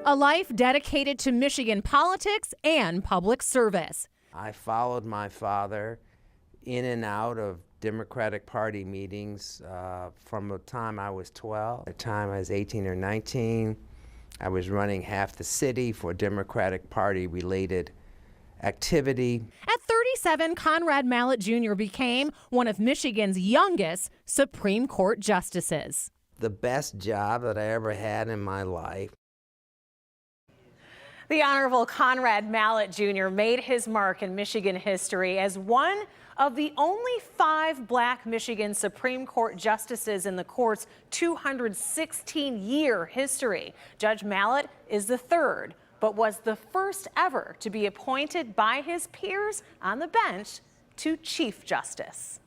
A life dedicated to Michigan politics and public service. I followed my father in and out of Democratic Party meetings from the time I was 12. At the time I was 18 or 19, I was running half the city for Democratic Party related activity. At 37, Conrad Mallett Jr. became one of Michigan's youngest Supreme Court justices. The best job that I ever had in my life. The Honorable Conrad Mallett Jr. made his mark in Michigan history as one of the only 5 black Michigan Supreme Court justices in the court's 216-year history. Judge Mallett is the 3rd, but was the first ever to be appointed by his peers on the bench to Chief Justice.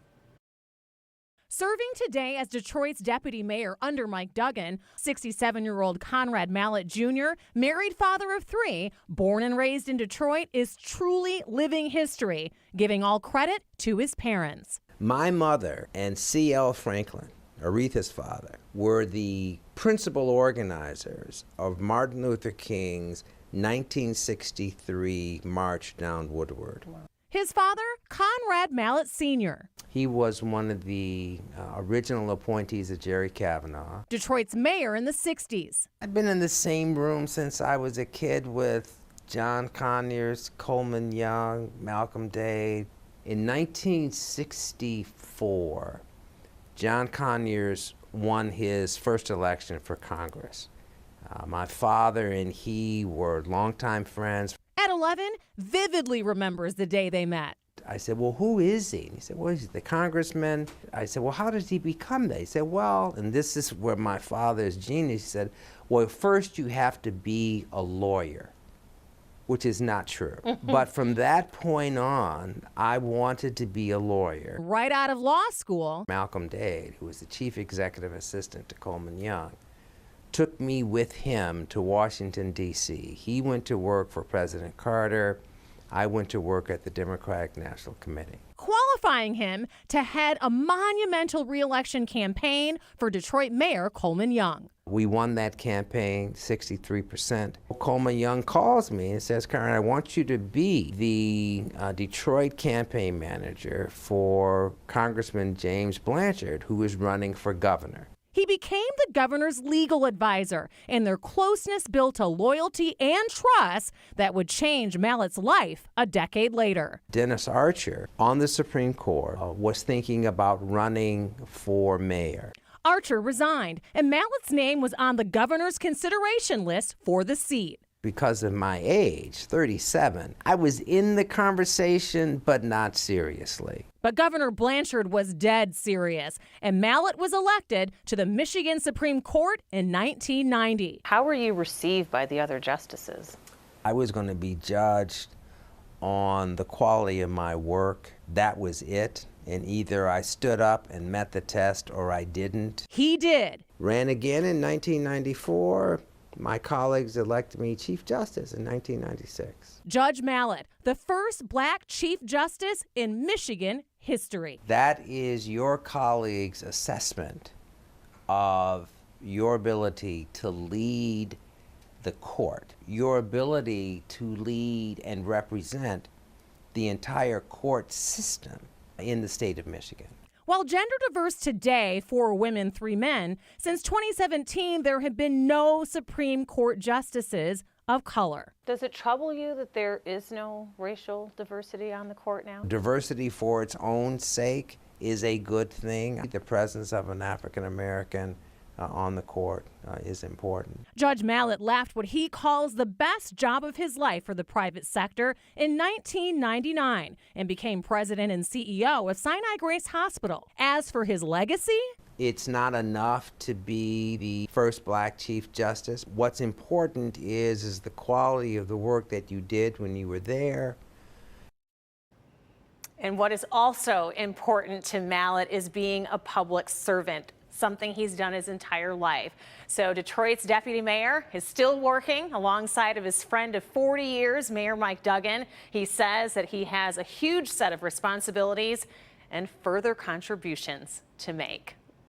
Serving today as Detroit's deputy mayor under Mike Duggan, 67-year-old Conrad Mallett Jr., married father of 3, born and raised in Detroit, is truly living history, giving all credit to his parents. My mother and C.L. Franklin, Aretha's father, were the principal organizers of Martin Luther King's 1963 March Down Woodward. His father, Conrad Mallett Sr. He was one of the original appointees of Jerry Kavanaugh. Detroit's mayor in the 60s. I've been in the same room since I was a kid with John Conyers, Coleman Young, Malcolm Day. In 1964, John Conyers won his first election for Congress. My father and he were longtime friends. At 11, vividly remembers the day they met. I said, well, who is he? And he said, well, he's the congressman. I said, well, how did he become that? He said, well, and this is where my father's genius, he said, well, first you have to be a lawyer, which is not true. But from that point on, I wanted to be a lawyer. Right out of law school, Malcolm Day, who was the chief executive assistant to Coleman Young, took me with him to Washington, D.C. He went to work for President Carter. I went to work at the Democratic National Committee. Qualifying him to head a monumental re-election campaign for Detroit Mayor Coleman Young. We won that campaign, 63%. Coleman Young calls me and says, Karen, I want you to be the Detroit campaign manager for Congressman James Blanchard, who is running for governor. He became the governor's legal advisor, and their closeness built a loyalty and trust that would change Mallett's life a decade later. Dennis Archer on the Supreme Court was thinking about running for mayor. Archer resigned, and Mallett's name was on the governor's consideration list for the seat. Because of my age, 37, I was in the conversation, but not seriously. But Governor Blanchard was dead serious, and Mallett was elected to the Michigan Supreme Court in 1990. How were you received by the other justices? I was going to be judged on the quality of my work. That was it. And either I stood up and met the test or I didn't. He did. Ran again in 1994. My colleagues elected me Chief Justice in 1996. Judge Mallett, the first black Chief Justice in Michigan history. That is your colleagues' assessment of your ability to lead the court, your ability to lead and represent the entire court system in the state of Michigan. While gender diverse today, 4 women, 3 men, since 2017 there have been no Supreme Court justices of color. Does it trouble you that there is no racial diversity on the court now? Diversity for its own sake is a good thing. The presence of an African American on the court is important. Judge Mallett left what he calls the best job of his life for the private sector in 1999 and became president and CEO of Sinai Grace Hospital. As for his legacy, it's not enough to be the first black Chief Justice. What's important is the quality of the work that you did when you were there. And what is also important to Mallett is being a public servant, something he's done his entire life. So Detroit's deputy mayor is still working alongside of his friend of 40 years, Mayor Mike Duggan. He says that he has a huge set of responsibilities and further contributions to make.